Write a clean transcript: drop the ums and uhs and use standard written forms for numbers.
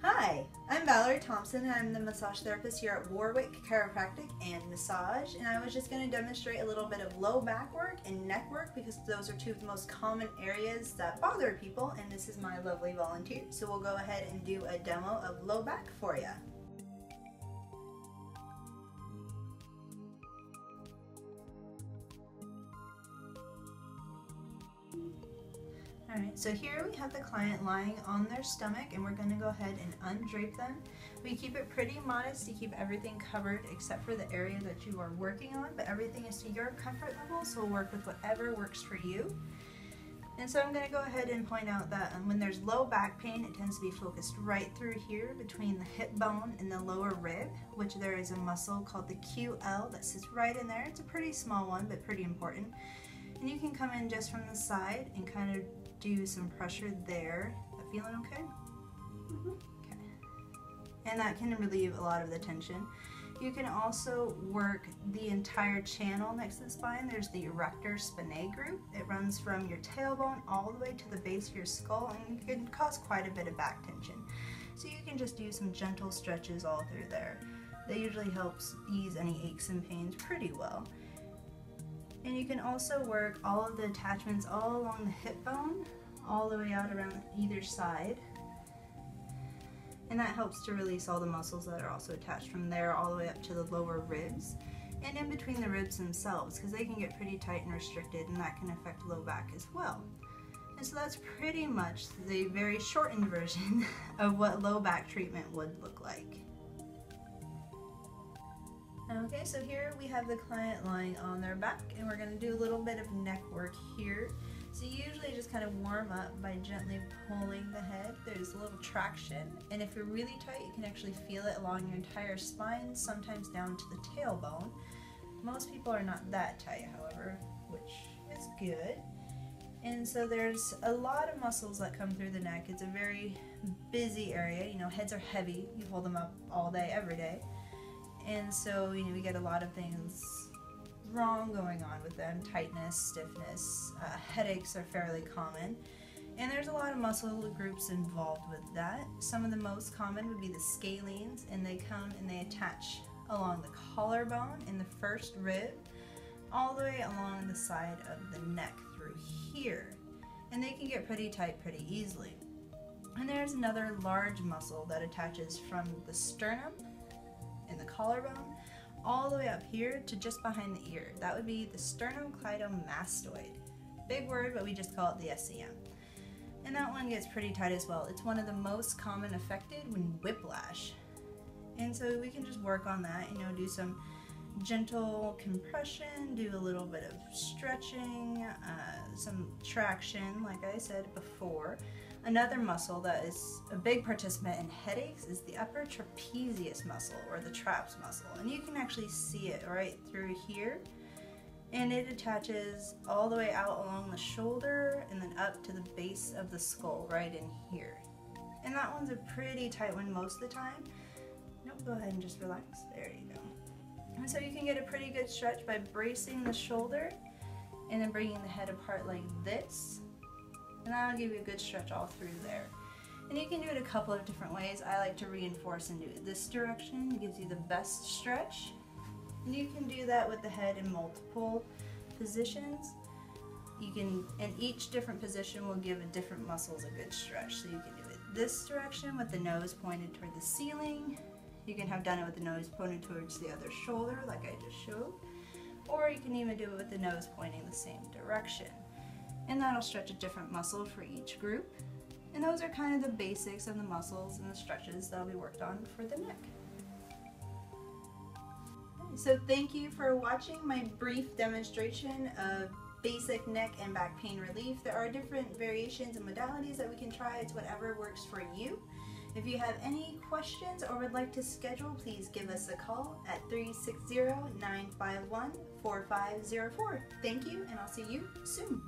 Hi, I'm Valerie Thompson and I'm the massage therapist here at Warwick Chiropractic and Massage, and I was just going to demonstrate a little bit of low back work and neck work because those are two of the most common areas that bother people, and this is my lovely volunteer. So we'll go ahead and do a demo of low back for you. Alright, so here we have the client lying on their stomach and we're going to go ahead and undrape them. We keep it pretty modest to keep everything covered except for the area that you are working on, but everything is to your comfort level, so we'll work with whatever works for you. And so I'm going to go ahead and point out that when there's low back pain, it tends to be focused right through here between the hip bone and the lower rib, which there is a muscle called the QL that sits right in there. It's a pretty small one, but pretty important. And you can come in just from the side and kind of do some pressure there. That feeling okay? Okay. And that can relieve a lot of the tension. You can also work the entire channel next to the spine. There's the erector spinae group. It runs from your tailbone all the way to the base of your skull and can cause quite a bit of back tension. So you can just do some gentle stretches all through there. That usually helps ease any aches and pains pretty well. And you can also work all of the attachments all along the hip bone, all the way out around either side. And that helps to release all the muscles that are also attached from there all the way up to the lower ribs and in between the ribs themselves, because they can get pretty tight and restricted, and that can affect low back as well. And so that's pretty much the very shortened version of what low back treatment would look like. Okay, so here we have the client lying on their back and we're going to do a little bit of neck work here. So you usually just kind of warm up by gently pulling the head. There's a little traction, and if you're really tight you can actually feel it along your entire spine, sometimes down to the tailbone. Most people are not that tight, however, which is good. And so there's a lot of muscles that come through the neck. It's a very busy area. You know, heads are heavy. You hold them up all day, every day. And so, you know, we get a lot of things wrong going on with them. Tightness, stiffness, headaches are fairly common. And there's a lot of muscle groups involved with that. Some of the most common would be the scalenes, and they come and they attach along the collarbone in the first rib, all the way along the side of the neck through here. And they can get pretty tight pretty easily. And there's another large muscle that attaches from the sternum and the collarbone all the way up here to just behind the ear. That would be the sternocleidomastoid. Big word, but we just call it the SCM. And that one gets pretty tight as well. It's one of the most common affected when whiplash. And so we can just work on that, you know, do some gentle compression, do a little bit of stretching, some traction, like I said before. Another muscle that is a big participant in headaches is the upper trapezius muscle, or the traps muscle. And you can actually see it right through here. And it attaches all the way out along the shoulder and then up to the base of the skull right in here. And that one's a pretty tight one most of the time. Nope, go ahead and just relax. There you go. And so you can get a pretty good stretch by bracing the shoulder and then bringing the head apart like this. And that'll give you a good stretch all through there. And you can do it a couple of different ways. I like to reinforce and do it this direction. It gives you the best stretch. And you can do that with the head in multiple positions. You can, and each different position will give a different muscles a good stretch. So you can do it this direction with the nose pointed toward the ceiling. You can have done it with the nose pointed towards the other shoulder like I just showed. Or you can even do it with the nose pointing the same direction. And that'll stretch a different muscle for each group. And those are kind of the basics of the muscles and the stretches that'll be worked on for the neck. So thank you for watching my brief demonstration of basic neck and back pain relief. There are different variations and modalities that we can try. It's whatever works for you. If you have any questions or would like to schedule, please give us a call at 360-951-4504. Thank you, and I'll see you soon.